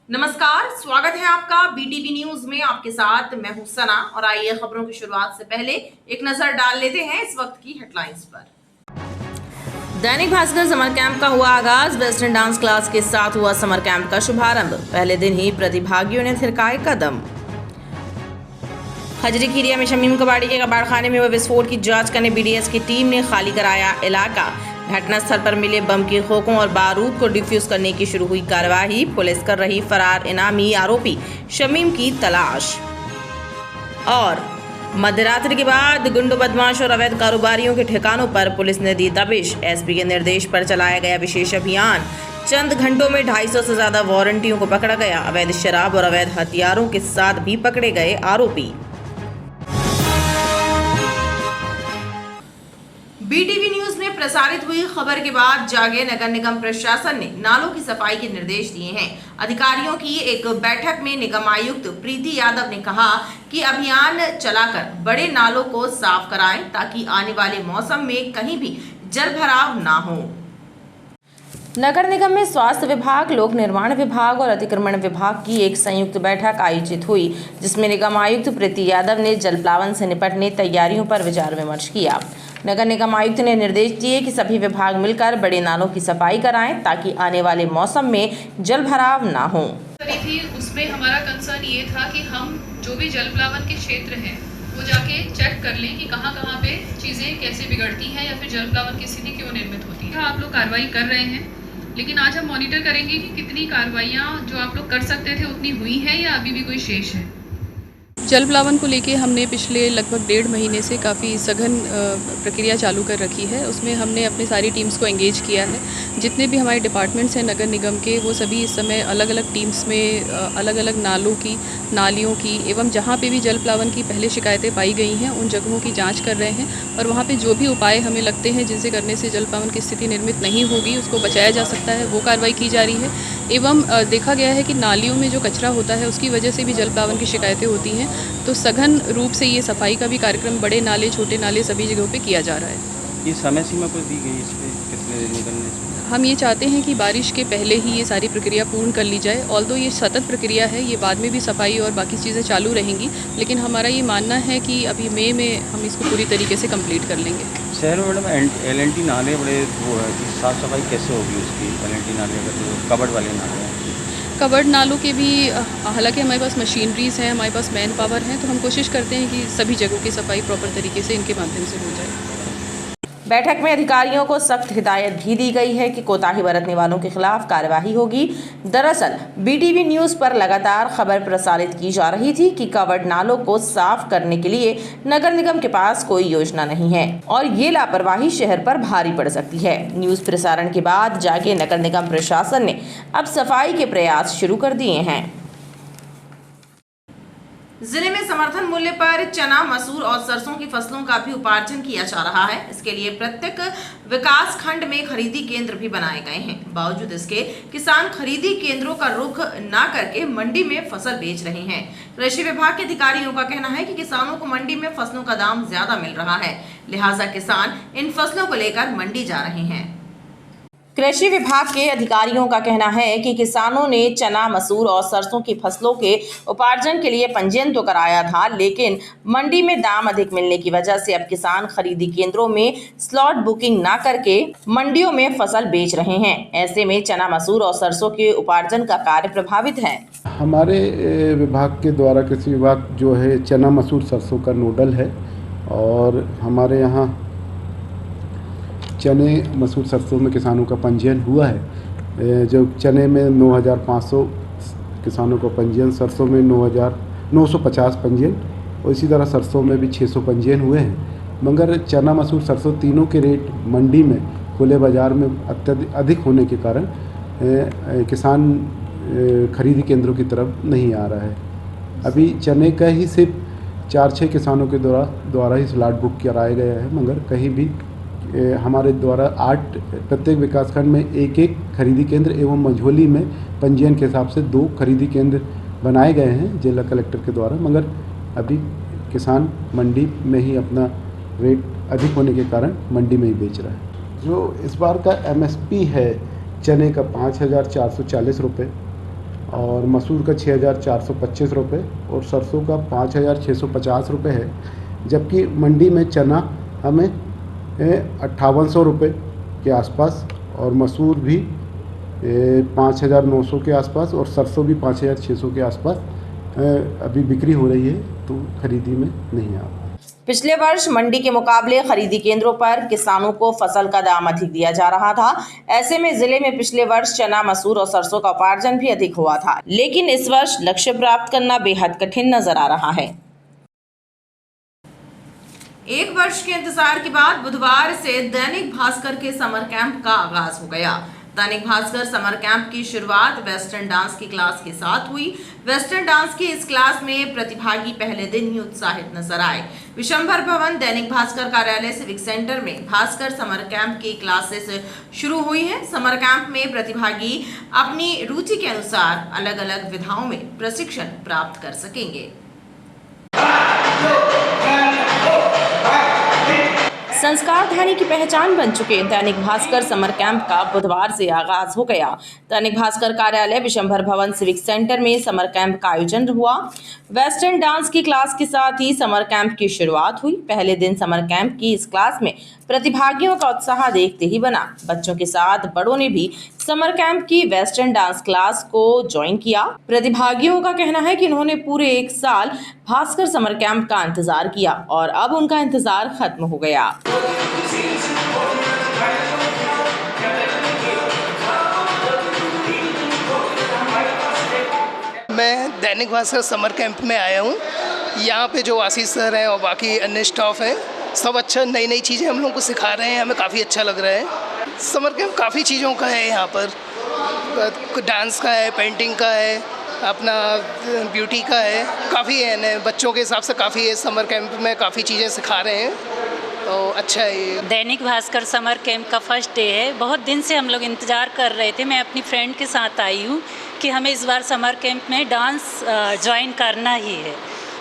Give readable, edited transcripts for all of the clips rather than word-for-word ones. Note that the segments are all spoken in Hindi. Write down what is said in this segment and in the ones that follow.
नमस्कार, स्वागत है आपका बीटीवी न्यूज में। आपके साथ मैं हूं सना और आइए खबरों की शुरुआत से पहले एक नजर डाल लेते हैं इस वक्त की हेडलाइंस पर। दैनिक भास्कर समर कैंप का हुआ आगाज। वेस्टर्न डांस क्लास के साथ हुआ समर कैंप का शुभारंभ। पहले दिन ही प्रतिभागियों ने थिरकाए कदम। खजरी खीरिया में शमीम कबाड़ी के कबाड़खाने में हुए विस्फोट की जांच करने बीडीएस की टीम ने खाली कराया इलाका। घटनास्थल पर मिले बम के खोखों और बारूद को डिफ्यूज करने की शुरू हुई कार्यवाही। पुलिस कर रही फरार इनामी आरोपी शमीम की तलाश। और मध्यरात्रि के बाद गुंडों, बदमाश और अवैध कारोबारियों के ठिकानों पर पुलिस ने दी दबिश। एसपी के निर्देश पर चलाया गया विशेष अभियान। चंद घंटों में 250 से ज्यादा वारंटियों को पकड़ा गया। अवैध शराब और अवैध हथियारों के साथ भी पकड़े गए आरोपी। बीटीवी न्यूज में प्रसारित हुई खबर के बाद जागे नगर निगम प्रशासन ने नालों की सफाई के निर्देश दिए हैं। अधिकारियों की एक बैठक में निगम आयुक्त प्रीति यादव ने कहा कि अभियान चलाकर बड़े नालों को साफ कराएं ताकि आने वाले मौसम में कहीं भी जल भराव ना हो। नगर निगम में स्वास्थ्य विभाग, लोक निर्माण विभाग और अतिक्रमण विभाग की एक संयुक्त बैठक आयोजित हुई, जिसमें निगम आयुक्त प्रीति यादव ने जल प्लावन से निपटने तैयारियों पर विचार विमर्श किया। नगर निगम आयुक्त ने निर्देश दिए कि सभी विभाग मिलकर बड़े नालों की सफाई कराएं ताकि आने वाले मौसम में जल भराव ना हो। उसमें हमारा कंसर्न ये था कि हम जो भी जल प्लावन के क्षेत्र हैं वो जाके चेक कर लें कि कहाँ पे चीज़ें कैसे बिगड़ती हैं या फिर जल प्लावन की स्थिति क्यों निर्मित होती है। आप लोग कार्रवाई कर रहे हैं, लेकिन आज हम मॉनिटर करेंगे कि कितनी कार्रवाइयाँ जो आप लोग कर सकते थे उतनी हुई हैं या अभी भी कोई शेष है। जल प्लावन को लेके हमने पिछले लगभग 1.5 महीने से काफ़ी सघन प्रक्रिया चालू कर रखी है। उसमें हमने अपनी सारी टीम्स को एंगेज किया है। जितने भी हमारे डिपार्टमेंट्स हैं नगर निगम के, वो सभी इस समय अलग अलग टीम्स में अलग अलग नालों की, नालियों की एवं जहाँ पे भी जल प्लावन की पहले शिकायतें पाई गई हैं उन जगहों की जाँच कर रहे हैं और वहाँ पर जो भी उपाय हमें लगते हैं जिनसे करने से जल प्लावन की स्थिति निर्मित नहीं होगी, उसको बचाया जा सकता है, वो कार्रवाई की जा रही है। एवं देखा गया है कि नालियों में जो कचरा होता है उसकी वजह से भी जल प्लावन की शिकायतें होती हैं, तो सघन रूप से ये सफाई का भी कार्यक्रम बड़े नाले, छोटे नाले सभी जगहों पे किया जा रहा है। ये समय सीमा कुछ दी गई इस पे कितने दिन निकलने से? हम ये चाहते हैं कि बारिश के पहले ही ये सारी प्रक्रिया पूर्ण कर ली जाए। ऑल्दो ये सतत प्रक्रिया है, ये बाद में भी सफाई और बाकी चीज़ें चालू रहेंगी, लेकिन हमारा ये मानना है कि अभी मई में हम इसको पूरी तरीके से कंप्लीट कर लेंगे। शहर में मैडम एल&टी नाले बड़े वो है कि साफ़ सफाई कैसे होगी उसकी? एल&टी नाले अगर तो कबर्ड वाले नाले हैं, कवर्ड नालों के भी हालांकि हमारे पास मशीनरीज़ हैं, हमारे पास मैन पावर हैं, तो हम कोशिश करते हैं कि सभी जगहों की सफाई प्रॉपर तरीके से इनके माध्यम से हो जाए। बैठक में अधिकारियों को सख्त हिदायत भी दी गई है कि कोताही बरतने वालों के खिलाफ कार्यवाही होगी। दरअसल बीटीवी न्यूज पर लगातार खबर प्रसारित की जा रही थी कि कवर्ड नालों को साफ करने के लिए नगर निगम के पास कोई योजना नहीं है और ये लापरवाही शहर पर भारी पड़ सकती है। न्यूज प्रसारण के बाद जाके नगर निगम प्रशासन ने अब सफाई के प्रयास शुरू कर दिए हैं। जिले में समर्थन मूल्य पर चना, मसूर और सरसों की फसलों का भी उपार्जन किया जा रहा है। इसके लिए प्रत्येक विकास खंड में खरीदी केंद्र भी बनाए गए हैं। बावजूद इसके किसान खरीदी केंद्रों का रुख न करके मंडी में फसल बेच रहे हैं। कृषि विभाग के अधिकारियों का कहना है कि किसानों को मंडी में फसलों का दाम ज्यादा मिल रहा है, लिहाजा किसान इन फसलों को लेकर मंडी जा रहे हैं। कृषि विभाग के अधिकारियों का कहना है कि किसानों ने चना, मसूर और सरसों की फसलों के उपार्जन के लिए पंजीयन तो कराया था, लेकिन मंडी में दाम अधिक मिलने की वजह से अब किसान खरीदी केंद्रों में स्लॉट बुकिंग ना करके मंडियों में फसल बेच रहे हैं। ऐसे में चना, मसूर और सरसों के उपार्जन का कार्य प्रभावित है। हमारे विभाग के द्वारा कृषि विभाग जो है चना, मसूर, सरसों का नोडल है और हमारे यहाँ चने, मसूर, सरसों में किसानों का पंजीयन हुआ है। जो चने में 9,500 किसानों का पंजीयन, सरसों में 9,950 पंजीयन और इसी तरह सरसों में भी 600 पंजीयन हुए हैं। मगर चना, मसूर, सरसों तीनों के रेट मंडी में खुले बाज़ार में अत्यधिक अधिक होने के कारण किसान खरीदी केंद्रों की तरफ नहीं आ रहा है। अभी चने का ही सिर्फ 4-6 किसानों के द्वारा ही स्लॉट बुक कराया गया है, मगर कहीं भी हमारे द्वारा 8 प्रत्येक विकासखंड में एक खरीदी केंद्र एवं मझोली में पंजीयन के हिसाब से 2 खरीदी केंद्र बनाए गए हैं जिला कलेक्टर के द्वारा, मगर अभी किसान मंडी में ही अपना रेट अधिक होने के कारण मंडी में ही बेच रहा है। जो इस बार का MSP है चने का 5,440 रुपये और मसूर का 6,425 रुपये और सरसों का 5,650 रुपये है, जबकि मंडी में चना हमें 5800 रुपये के आसपास और मसूर भी 5,900 के आसपास और सरसों भी 5,600 के आसपास अभी बिक्री हो रही है, तो खरीदी में नहीं आ। पिछले वर्ष मंडी के मुकाबले खरीदी केंद्रों पर किसानों को फसल का दाम अधिक दिया जा रहा था। ऐसे में जिले में पिछले वर्ष चना, मसूर और सरसों का उपार्जन भी अधिक हुआ था, लेकिन इस वर्ष लक्ष्य प्राप्त करना बेहद कठिन नजर आ रहा है। एक वर्ष के इंतजार के बाद बुधवार से दैनिक भास्कर के समर कैंप का आगाज हो गया। दैनिक भास्कर समर कैंप की शुरुआत वेस्टर्न डांस की क्लास के साथ हुई। वेस्टर्न डांस की इस क्लास में प्रतिभागी पहले दिन ही उत्साहित नजर आए। विशंभर भवन दैनिक भास्कर कार्यालय सिविक सेंटर में भास्कर समर कैंप की क्लासेस शुरू हुई है। समर कैंप में प्रतिभागी अपनी रुचि के अनुसार अलग अलग विधाओं में प्रशिक्षण प्राप्त कर सकेंगे। संस्कार धानी की पहचान बन चुके दैनिक भास्कर समर कैंप का बुधवार से आगाज हो गया। दैनिक भास्कर कार्यालय विशंभर भवन सिविक सेंटर में समर कैंप का आयोजन हुआ। वेस्टर्न डांस की क्लास के साथ ही समर कैंप की शुरुआत हुई। पहले दिन समर कैंप की इस क्लास में प्रतिभागियों का उत्साह देखते ही बना। बच्चों के साथ बड़ों ने भी समर कैंप की वेस्टर्न डांस क्लास को ज्वाइन किया। प्रतिभागियों का कहना है कि उन्होंने पूरे 1 साल भास्कर समर कैंप का इंतजार किया और अब उनका इंतजार खत्म हो गया। मैं दैनिक भास्कर समर कैंप में आया हूँ। यहाँ पे जो आशीष सर हैं और बाकी अन्य स्टाफ हैं, सब अच्छा नई नई चीज़ें हम लोगों को सिखा रहे हैं। हमें काफ़ी अच्छा लग रहा है। समर कैंप काफ़ी चीज़ों का है, यहाँ पर डांस का है, पेंटिंग का है, अपना ब्यूटी का है, काफ़ी है। बच्चों के हिसाब से काफ़ी है। समर कैंप में काफ़ी चीज़ें सिखा रहे हैं, तो अच्छा है ये। दैनिक भास्कर समर कैंप का फर्स्ट डे है। बहुत दिन से हम लोग इंतज़ार कर रहे थे। मैं अपनी फ्रेंड के साथ आई हूँ कि हमें इस बार समर कैंप में डांस ज्वाइन करना ही है।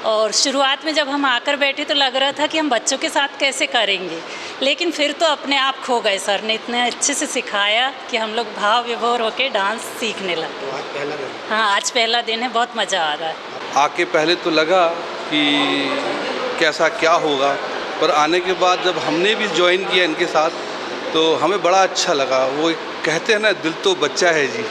और शुरुआत में जब हम आकर बैठे तो लग रहा था कि हम बच्चों के साथ कैसे करेंगे, लेकिन फिर तो अपने आप खो गए। सर ने इतने अच्छे से सिखाया कि हम लोग भाव विभोर होकर डांस सीखने लगे। आज पहला दिन? हाँ, आज पहला दिन है। बहुत मज़ा आ रहा है। आके पहले तो लगा कि कैसा क्या होगा, पर आने के बाद जब हमने भी ज्वाइन किया इनके साथ तो हमें बड़ा अच्छा लगा। वो कहते हैं ना, दिल तो बच्चा है जी,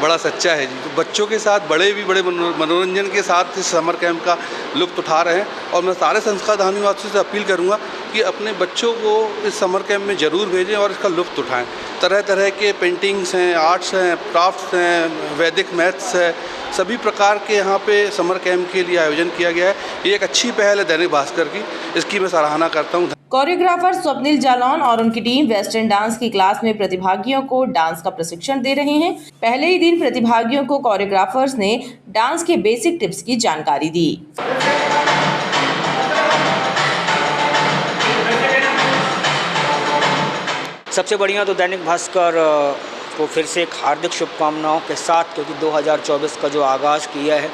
बड़ा सच्चा है जी। तो बच्चों के साथ बड़े भी बड़े मनोरंजन के साथ इस समर कैंप का लुत्फ़ उठा रहे हैं। और मैं सारे संस्कार धानी वासियों से अपील करूंगा कि अपने बच्चों को इस समर कैंप में ज़रूर भेजें और इसका लुत्फ़ उठाएं। तरह तरह के पेंटिंग्स हैं, आर्ट्स हैं, क्राफ्ट्स हैं, वैदिक मैथ्स है, सभी प्रकार के यहाँ पे समर कैंप के लिए आयोजन किया गया है। ये एक अच्छी पहल है दैनिक भास्कर की, इसकी मैं सराहना करता हूँ। कोरियोग्राफर स्वप्निल जालौन और उनकी टीम वेस्टर्न डांस की क्लास में प्रतिभागियों को डांस का प्रशिक्षण दे रहे हैं। पहले ही दिन प्रतिभागियों को कोरियोग्राफर्स ने डांस के बेसिक टिप्स की जानकारी दी। सबसे बढ़िया तो दैनिक भास्कर को फिर से एक हार्दिक शुभकामनाओं के साथ, क्योंकि 2024 का जो आगाज़ किया है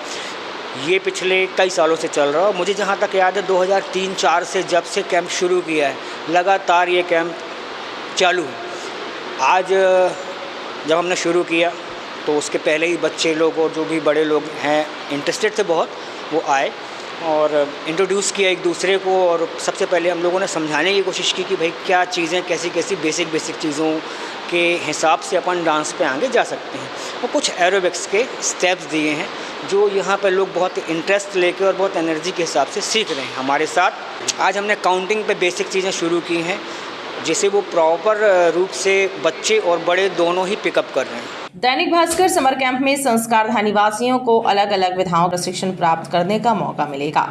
ये पिछले कई सालों से चल रहा है। मुझे जहाँ तक याद है 2003-04 से जब से कैंप शुरू किया है, लगातार ये कैंप चालू है। आज जब हमने शुरू किया तो उसके पहले ही बच्चे लोग और जो भी बड़े लोग हैं इंटरेस्टेड थे बहुत, वो आए और इंट्रोड्यूस किया एक दूसरे को। और सबसे पहले हम लोगों ने समझाने की कोशिश की कि भाई क्या चीज़ें कैसी कैसी बेसिक चीज़ों के हिसाब से अपन डांस पे आगे जा सकते हैं। और कुछ एरोबिक्स के स्टेप्स दिए हैं जो यहाँ पे लोग बहुत इंटरेस्ट लेके और बहुत एनर्जी के हिसाब से सीख रहे हैं हमारे साथ। आज हमने काउंटिंग पे बेसिक चीज़ें शुरू की हैं, जिसे वो प्रॉपर रूप से बच्चे और बड़े दोनों ही पिकअप कर रहे हैं। दैनिक भास्कर समर कैंप में संस्कार धानी वासियों को अलग अलग विधाओं प्रशिक्षण प्राप्त करने का मौका मिलेगा।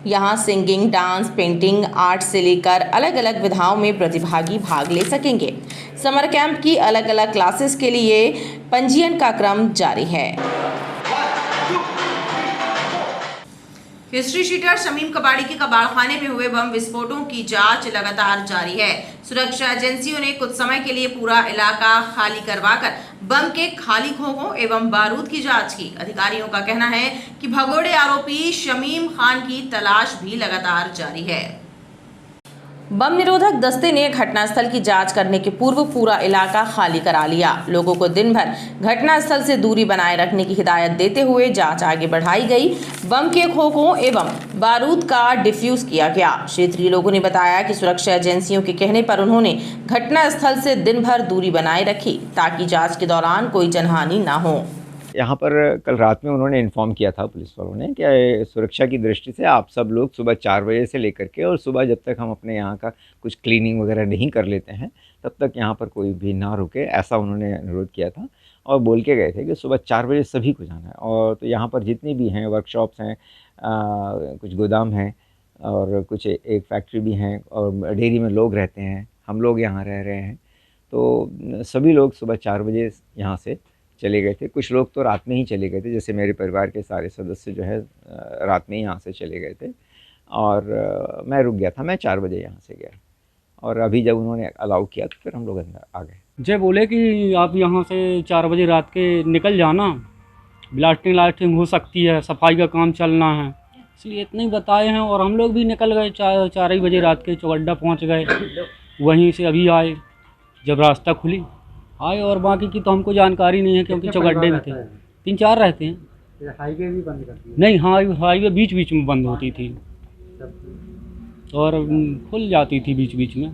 यहाँ सिंगिंग, डांस, पेंटिंग, आर्ट से लेकर अलग अलग विधाओं में प्रतिभागी भाग ले सकेंगे। समर कैंप की अलग अलग क्लासेस के लिए पंजीयन का क्रम जारी है। हिस्ट्री शीटर शमीम कबाड़ी के कबाड़खाने में हुए बम विस्फोटों की जांच लगातार जारी है। सुरक्षा एजेंसियों ने कुछ समय के लिए पूरा इलाका खाली करवाकर बम के खाली खोखों एवं बारूद की जांच की। अधिकारियों का कहना है कि भगोड़े आरोपी शमीम खान की तलाश भी लगातार जारी है। बम निरोधक दस्ते ने घटनास्थल की जांच करने के पूर्व पूरा इलाका खाली करा लिया। लोगों को दिन भर घटनास्थल से दूरी बनाए रखने की हिदायत देते हुए जांच आगे बढ़ाई गई। बम के खोखों एवं बारूद का डिफ्यूज किया गया। क्षेत्रीय लोगों ने बताया कि सुरक्षा एजेंसियों के कहने पर उन्होंने घटनास्थल से दिन भर दूरी बनाए रखी ताकि जाँच के दौरान कोई जनहानि न हो। यहाँ पर कल रात में उन्होंने इन्फॉर्म किया था पुलिस वालों ने कि सुरक्षा की दृष्टि से आप सब लोग सुबह 4 बजे से लेकर के और सुबह जब तक हम अपने यहाँ का कुछ क्लीनिंग वगैरह नहीं कर लेते हैं तब तक यहाँ पर कोई भी ना रुके, ऐसा उन्होंने अनुरोध किया था। और बोल के गए थे कि सुबह 4 बजे सभी को जाना है। और तो यहाँ पर जितनी भी हैं वर्कशॉप्स हैं, कुछ गोदाम हैं और कुछ एक फैक्ट्री भी हैं और डेयरी में लोग रहते हैं, हम लोग यहाँ रह रहे हैं, तो सभी लोग सुबह 4 बजे यहाँ से चले गए थे। कुछ लोग तो रात में ही चले गए थे, जैसे मेरे परिवार के सारे सदस्य जो है रात में ही यहाँ से चले गए थे और मैं रुक गया था। मैं 4 बजे यहाँ से गया और अभी जब उन्होंने अलाउ किया तो फिर हम लोग अंदर आ गए। जय बोले कि आप यहाँ से 4 बजे रात के निकल जाना, ब्लास्टिंग हो सकती है, सफाई का काम चलना है, इसलिए इतना ही बताए हैं। और हम लोग भी निकल गए 4 ही बजे रात के चौअड्डा पहुँच गए। वहीं से अभी आए जब रास्ता खुली आए, और बाकी की तो हमको जानकारी नहीं है क्योंकि चौगड्डे में थे। 3-4 रहते हैं। हाईवे भी बंद करती है? नहीं, हाँ हाईवे बीच बीच में बंद होती थी और खुल जाती थी बीच बीच में।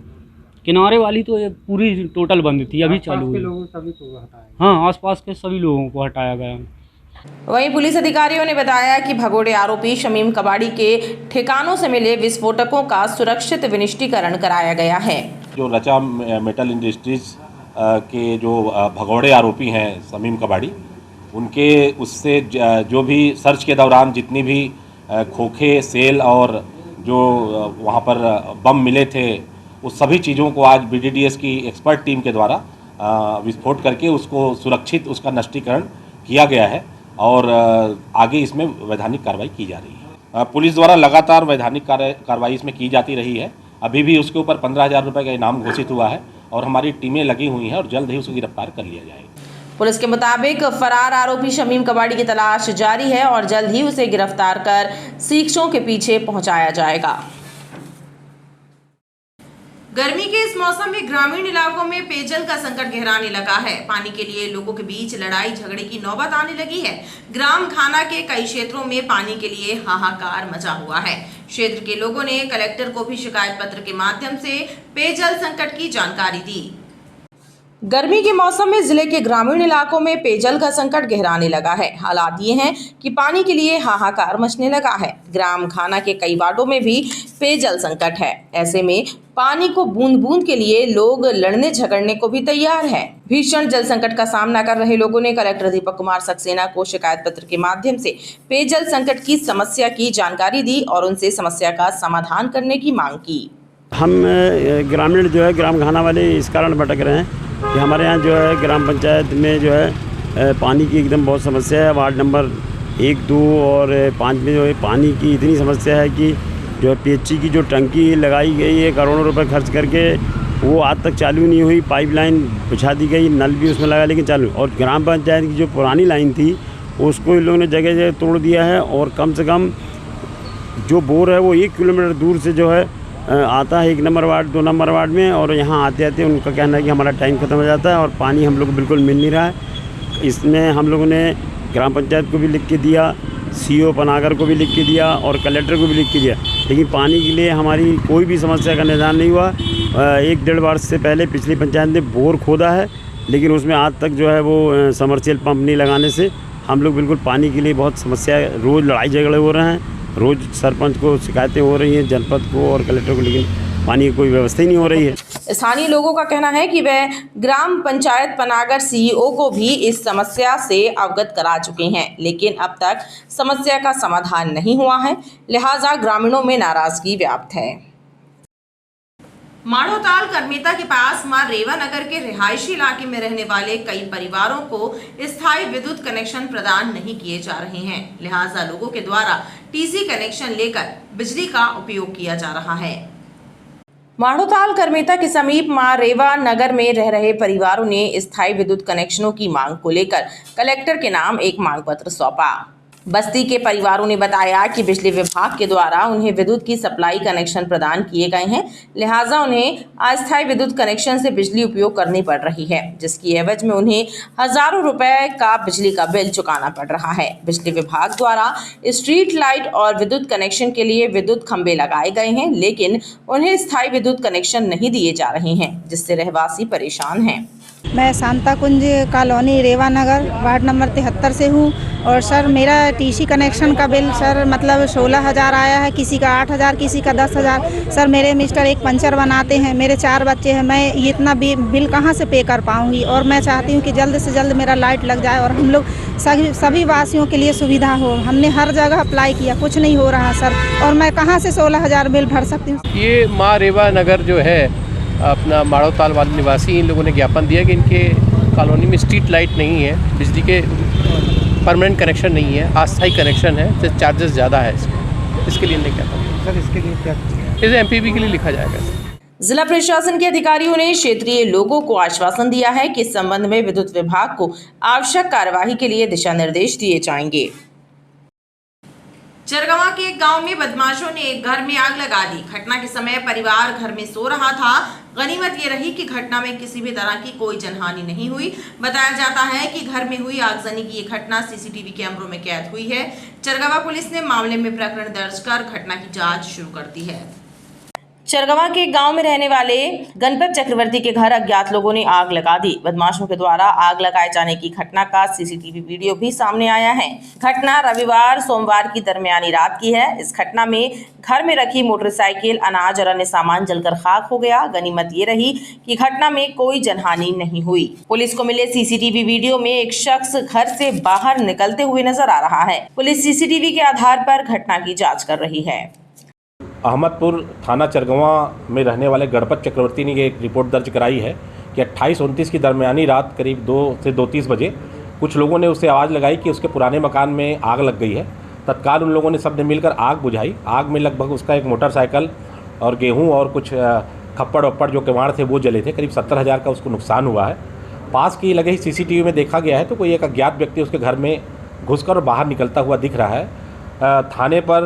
किनारे वाली तो ये पूरी टोटल बंद थी, अभी चालू हुई। सभी को हटाया? हाँ, आसपास के सभी लोगों को हटाया गया। वहीं पुलिस अधिकारियों ने बताया कि भगोड़े आरोपी शमीम कबाड़ी के ठिकानों से मिले विस्फोटकों का सुरक्षित विनिष्टीकरण कराया गया है। जो रचा मेटल इंडस्ट्रीज के जो भगोड़े आरोपी हैं शमीम कबाड़ी, उनके उससे जो भी सर्च के दौरान जितनी भी खोखे, सेल और जो वहाँ पर बम मिले थे, उस सभी चीज़ों को आज BDDS की एक्सपर्ट टीम के द्वारा विस्फोट करके उसको सुरक्षित उसका नष्टीकरण किया गया है और आगे इसमें वैधानिक कार्रवाई की जा रही है। पुलिस द्वारा लगातार वैधानिक कार्रवाई इसमें की जाती रही है। अभी भी उसके ऊपर 15,000 रुपये का इनाम घोषित हुआ है और हमारी टीमें लगी हुई हैं और जल्द ही उसे गिरफ्तार कर लिया जाएगा। पुलिस के मुताबिक फरार आरोपी शमीम कबाड़ी की तलाश जारी है और जल्द ही उसे गिरफ्तार कर सीखों के पीछे पहुंचाया जाएगा। गर्मी के इस मौसम में ग्रामीण इलाकों में पेयजल का संकट गहराने लगा है। पानी के लिए लोगों के बीच लड़ाई झगड़े की नौबत आने लगी है। ग्राम खाना के कई क्षेत्रों में पानी के लिए हाहाकार मचा हुआ है। क्षेत्र के लोगों ने कलेक्टर को भी शिकायत पत्र के माध्यम से पेयजल संकट की जानकारी दी। गर्मी के मौसम में जिले के ग्रामीण इलाकों में पेयजल का संकट गहराने लगा है। हालात ये हैं कि पानी के लिए हाहाकार मचने लगा है। ग्राम खाना के कई वार्डों में भी पेयजल संकट है। ऐसे में पानी को बूंद बूंद के लिए लोग लड़ने झगड़ने को भी तैयार है। भीषण जल संकट का सामना कर रहे लोगों ने कलेक्टर दीपक कुमार सक्सेना को शिकायत पत्र के माध्यम से पेयजल संकट की समस्या की जानकारी दी और उनसे समस्या का समाधान करने की मांग की। हम ग्रामीण जो है ग्राम खाना वाले इस कारण भटक रहे हैं कि हमारे यहाँ जो है ग्राम पंचायत में जो है पानी की एकदम बहुत समस्या है। वार्ड नंबर 1, 2 और 5 में जो है पानी की इतनी समस्या है कि जो है PHC की जो टंकी लगाई गई है करोड़ों रुपए खर्च करके, वो आज तक चालू नहीं हुई। पाइपलाइन बिछा दी गई, नल भी उसमें लगा लेकिन चालू। और ग्राम पंचायत की जो पुरानी लाइन थी उसको इन लोगों ने जगह जगह तोड़ दिया है और कम से कम जो बोर है वो 1 किलोमीटर दूर से जो है आता है 1 नंबर वार्ड 2 नंबर वार्ड में। और यहाँ आते आते उनका कहना है कि हमारा टाइम ख़त्म हो जाता है और पानी हम लोग को बिल्कुल मिल नहीं रहा है। इसमें हम लोगों ने ग्राम पंचायत को भी लिख के दिया, CO पनागर को भी लिख के दिया और कलेक्टर को भी लिख के दिया, लेकिन पानी के लिए हमारी कोई भी समस्या का निदान नहीं हुआ। 1-1.5 वर्ष से पहले पिछली पंचायत ने बोर खोदा है, लेकिन उसमें आज तक जो है वो समरसेल पंप नहीं लगाने से हम लोग बिल्कुल पानी के लिए बहुत समस्या, रोज़ लड़ाई झगड़े हो रहे हैं, रोज़ सरपंच को शिकायतें हो रही हैं, जनपद को और कलेक्टर को, लेकिन पानी की कोई व्यवस्था ही नहीं हो रही है। स्थानीय लोगों का कहना है कि वह ग्राम पंचायत पनागर CEO को भी इस समस्या से अवगत करा चुके हैं, लेकिन अब तक समस्या का समाधान नहीं हुआ है, लिहाजा ग्रामीणों में नाराजगी व्याप्त है। माढ़ोताल करमेता के पास मां रेवा नगर के रिहायशी इलाके में रहने वाले कई परिवारों को स्थायी विद्युत कनेक्शन प्रदान नहीं किए जा रहे हैं, लिहाजा लोगों के द्वारा TC कनेक्शन लेकर बिजली का उपयोग किया जा रहा है। माढ़ोताल करमेता के समीप मां रेवा नगर में रह रहे परिवारों ने स्थायी विद्युत कनेक्शनों की मांग को लेकर कलेक्टर के नाम एक मांग पत्र सौंपा। बस्ती के परिवारों ने बताया कि बिजली विभाग के द्वारा उन्हें विद्युत की सप्लाई कनेक्शन प्रदान किए गए हैं, लिहाजा उन्हें अस्थायी विद्युत कनेक्शन से बिजली उपयोग करनी पड़ रही है, जिसकी एवज में उन्हें हजारों रुपए का बिजली का बिल चुकाना पड़ रहा है। बिजली विभाग द्वारा स्ट्रीट लाइट और विद्युत कनेक्शन के लिए विद्युत खंभे लगाए गए हैं, लेकिन उन्हें स्थायी विद्युत कनेक्शन नहीं दिए जा रहे हैं, जिससे रहवासी परेशान हैं। मैं शांता कुंज कॉलोनी रेवा नगर वार्ड नंबर 73 से हूँ और सर मेरा टीसी कनेक्शन का बिल सर मतलब 16,000 आया है, किसी का 8,000, किसी का 10,000। सर मेरे मिस्टर एक पंचर बनाते हैं, मेरे 4 बच्चे हैं, मैं ये इतना बिल कहाँ से पे कर पाऊँगी। और मैं चाहती हूँ कि जल्द से जल्द मेरा लाइट लग जाए और हम लोग सभी वासियों के लिए सुविधा हो। हमने हर जगह अप्लाई किया, कुछ नहीं हो रहा सर, और मैं कहाँ से 16,000 बिल भर सकती हूँ। ये माँ रेवा नगर जो है अपना माड़ोताल वाले निवासी, इन लोगों ने ज्ञापन दिया कि इनके कॉलोनी में स्ट्रीट लाइट नहीं है, बिजली के परमानेंट कनेक्शन नहीं है, अस्थायी कनेक्शन है, तो चार्जेस ज़्यादा है इसके लिए नहीं कहता सर। इसके लिए क्या इसे एमपीबी के लिए लिखा जाएगा। जिला प्रशासन के अधिकारियों ने क्षेत्रीय लोगों को आश्वासन दिया है कि इस संबंध में विद्युत विभाग को आवश्यक कार्यवाही के लिए दिशा निर्देश दिए जाएंगे। चरगवा के एक गांव में बदमाशों ने एक घर में आग लगा दी। घटना के समय परिवार घर में सो रहा था। गनीमत ये रही कि घटना में किसी भी तरह की कोई जनहानि नहीं हुई। बताया जाता है कि घर में हुई आगजनी की ये घटना सीसीटीवी कैमरों में कैद हुई है। चरगवा पुलिस ने मामले में प्रकरण दर्ज कर घटना की जांच शुरू कर दी है। चरगवा के गांव में रहने वाले गणपत चक्रवर्ती के घर अज्ञात लोगों ने आग लगा दी। बदमाशों के द्वारा आग लगाए जाने की घटना का सीसीटीवी वीडियो भी सामने आया है। घटना रविवार सोमवार की दरमियानी रात की है। इस घटना में घर में रखी मोटरसाइकिल, अनाज और अन्य सामान जलकर खाक हो गया। गनीमत ये रही कि घटना में कोई जनहानि नहीं हुई। पुलिस को मिले सीसीटीवी वीडियो में एक शख्स घर से बाहर निकलते हुए नजर आ रहा है। पुलिस सीसीटीवी के आधार पर घटना की जाँच कर रही है। अहमदपुर थाना चरगवा में रहने वाले गणपत चक्रवर्ती ने एक रिपोर्ट दर्ज कराई है कि 28-29 की दरमियानी रात करीब 2 से 2:30 बजे कुछ लोगों ने उसे आवाज़ लगाई कि उसके पुराने मकान में आग लग गई है। तत्काल उन लोगों ने सबने मिलकर आग बुझाई। आग में लगभग उसका एक मोटरसाइकिल और गेहूं और कुछ खप्पड़ वप्पड़ जो किवाड़ थे वो जले थे। करीब 70,000 का उसको नुकसान हुआ है। पास की लगे ही सीसीटीवी में देखा गया है तो कोई एक अज्ञात व्यक्ति उसके घर में घुसकर बाहर निकलता हुआ दिख रहा है। थाने पर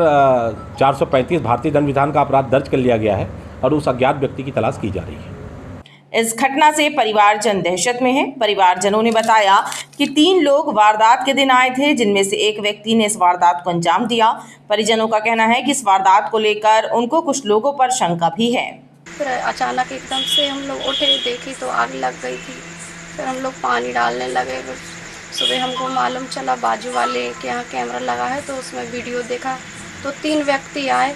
435 भारतीय दंड विधान का अपराध दर्ज कर लिया गया है और उस अज्ञात व्यक्ति की तलाश की जा रही है। इस घटना से परिवारजन दहशत में है। परिवारजनों ने बताया कि 3 लोग वारदात के दिन आए थे, जिनमें से एक व्यक्ति ने इस वारदात को अंजाम दिया। परिजनों का कहना है कि इस वारदात को लेकर उनको कुछ लोगों पर शंका भी है। फिर अचानक एकदम से हम लोग उठे, देखी तो आग लग गई थी। फिर हम लोग पानी डालने लगे। सुबह हमको मालूम चला बाजू वाले के यहाँ कैमरा लगा है तो उसमें वीडियो देखा तो 3 व्यक्ति आए।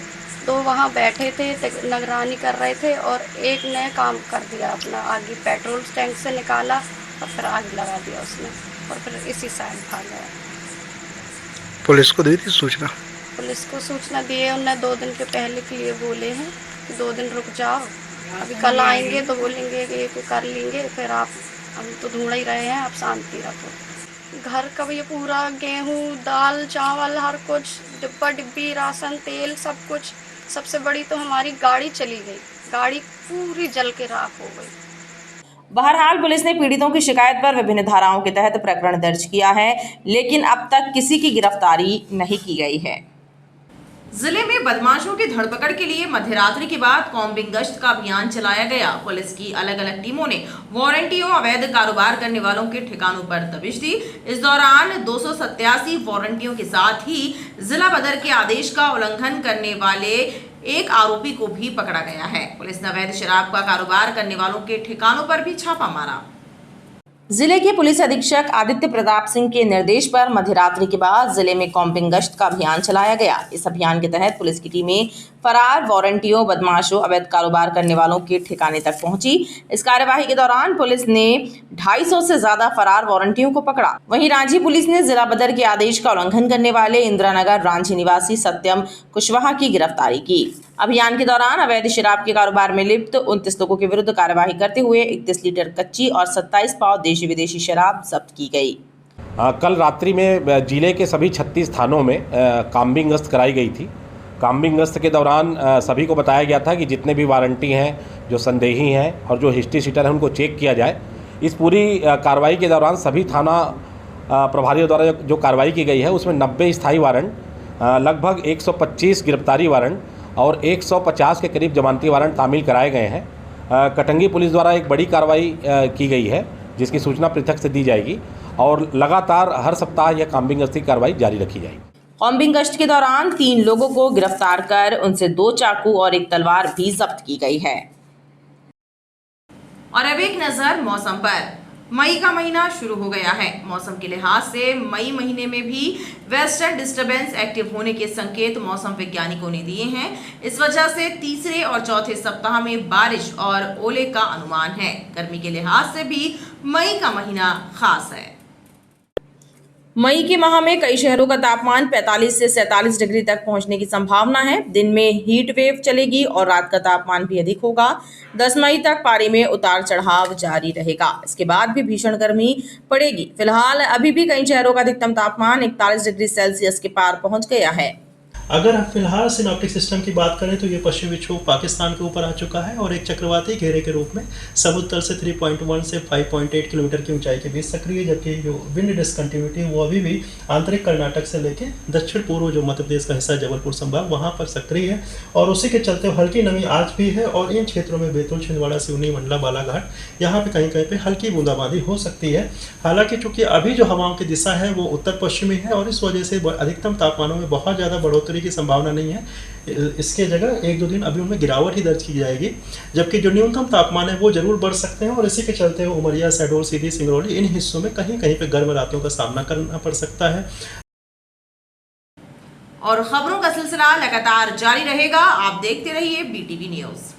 2 वहाँ बैठे थे, निगरानी कर रहे थे और एक ने काम कर दिया, अपना आगे पेट्रोल टैंक से निकाला और फिर आग लगा दिया उसने और फिर इसी साइड भाग गया। पुलिस को दी थी सूचना? पुलिस को सूचना दिए, उन्हें 2 दिन के पहले के लिए बोले हैं कि 2 दिन रुक जाओ, अभी कल आएंगे तो बोलेंगे कि ये कर लेंगे, फिर आप हम तो ढूंढ ही रहे हैं, आप शांति रखो। घर का भी पूरा गेहूं, दाल, चावल, हर कुछ, डिब्बा डिब्बी, राशन, तेल, सब कुछ। सबसे बड़ी तो हमारी गाड़ी चली गई, गाड़ी पूरी जल के राख हो गई। बहरहाल पुलिस ने पीड़ितों की शिकायत पर विभिन्न धाराओं के तहत प्रकरण दर्ज किया है, लेकिन अब तक किसी की गिरफ्तारी नहीं की गई है। जिले में बदमाशों की धरपकड़ के लिए मध्यरात्रि के बाद कॉम्बिंग गश्त का अभियान चलाया गया। पुलिस की अलग अलग टीमों ने वारंटियों, अवैध कारोबार करने वालों के ठिकानों पर दबिश दी। इस दौरान 287 वारंटियों के साथ ही जिला बदर के आदेश का उल्लंघन करने वाले एक आरोपी को भी पकड़ा गया है। पुलिस ने अवैध शराब का कारोबार करने वालों के ठिकानों पर भी छापा मारा। जिले के पुलिस अधीक्षक आदित्य प्रताप सिंह के निर्देश पर मध्यरात्रि के बाद जिले में कॉम्बिंग गश्त का अभियान चलाया गया। इस अभियान के तहत पुलिस की टीमें फरार वारंटियों, बदमाशों, अवैध कारोबार करने वालों के ठिकाने तक पहुंची। इस कार्यवाही के दौरान पुलिस ने 250 से ज्यादा फरार वारंटियों को पकड़ा। वहीं रांची पुलिस ने जिला बदर के आदेश का उल्लंघन करने वाले इंदिरानगर रांची निवासी सत्यम कुशवाहा की गिरफ्तारी की। अभियान के दौरान अवैध शराब के कारोबार में लिप्त 29 लोगों के विरुद्ध कार्यवाही करते हुए 31 लीटर कच्ची और 27 पाव देशी विदेशी शराब जब्त की गई। कल रात्रि में जिले के सभी 36 थानों में कॉम्बिंग गश्त कराई गई थी। कॉम्बिंग गश्त के दौरान सभी को बताया गया था कि जितने भी वारंटी हैं, जो संदेही हैं और जो हिस्ट्री शीटर हैं, उनको चेक किया जाए। इस पूरी कार्रवाई के दौरान सभी थाना प्रभारियों द्वारा जो कार्रवाई की गई है उसमें 90 स्थायी वारंट, लगभग 125 गिरफ्तारी वारंट और 150 के करीब जमानती वारंट तामील कराए गए हैं। कटंगी पुलिस द्वारा एक बड़ी कार्रवाई की गई है जिसकी सूचना पृथक से दी जाएगी और लगातार हर सप्ताह यह कॉम्बिंग गश्त की कार्रवाई जारी रखी जाएगी। कॉम्बिंग गश्त के दौरान 3 लोगों को गिरफ्तार कर उनसे 2 चाकू और 1 तलवार भी जब्त की गई है। और अब एक नजर मौसम पर। मई का महीना शुरू हो गया है। मौसम के लिहाज से मई महीने में भी वेस्टर्न डिस्टर्बेंस एक्टिव होने के संकेत मौसम वैज्ञानिकों ने दिए हैं। इस वजह से तीसरे और चौथे सप्ताह में बारिश और ओले का अनुमान है। गर्मी के लिहाज से भी मई का महीना खास है। मई के माह में कई शहरों का तापमान 45 से 47 डिग्री तक पहुंचने की संभावना है। दिन में हीट वेव चलेगी और रात का तापमान भी अधिक होगा। 10 मई तक पारे में उतार चढ़ाव जारी रहेगा। इसके बाद भी भीषण गर्मी पड़ेगी। फिलहाल अभी भी कई शहरों का अधिकतम तापमान 41 डिग्री सेल्सियस के पार पहुंच गया है। अगर फिलहाल सिनॉप्टिक सिस्टम की बात करें तो ये पश्चिमी विक्षोभ पाकिस्तान के ऊपर आ चुका है और एक चक्रवाती घेरे के रूप में समुद्र तल से 3.1 से 5.8 किलोमीटर की ऊंचाई के बीच सक्रिय है, जबकि जो विंड डिसकंटिन्यूटी है वो अभी भी आंतरिक कर्नाटक से लेकर दक्षिण पूर्व जो मध्य प्रदेश का हिस्सा जबलपुर संभाग वहाँ पर सक्रिय है और उसी के चलते हल्की नमी आज भी है और इन क्षेत्रों में बैतूल, छिंदवाड़ा, सिवनी, मंडला, बालाघाट यहाँ पे कहीं कहीं पे हल्की बूंदाबांदी हो सकती है। हालांकि चूंकि अभी जो हवाओं की दिशा है वो उत्तर पश्चिमी है और इस वजह से अधिकतम तापमानों में बहुत ज़्यादा बढ़ोतरी की संभावना नहीं है। इसके जगह 1-2 दिन अभी उनमें गिरावट ही दर्ज की जाएगी, जबकि जो न्यूनतम तापमान है वो जरूर बढ़ सकते हैं और इसी के चलते उमरिया, शहडोल, सीधी, सिंगरौली इन हिस्सों में कहीं कहीं पे गर्म रातों का सामना करना पड़ सकता है। और खबरों का सिलसिला लगातार जारी रहेगा। आप देखते रहिए BTV न्यूज़।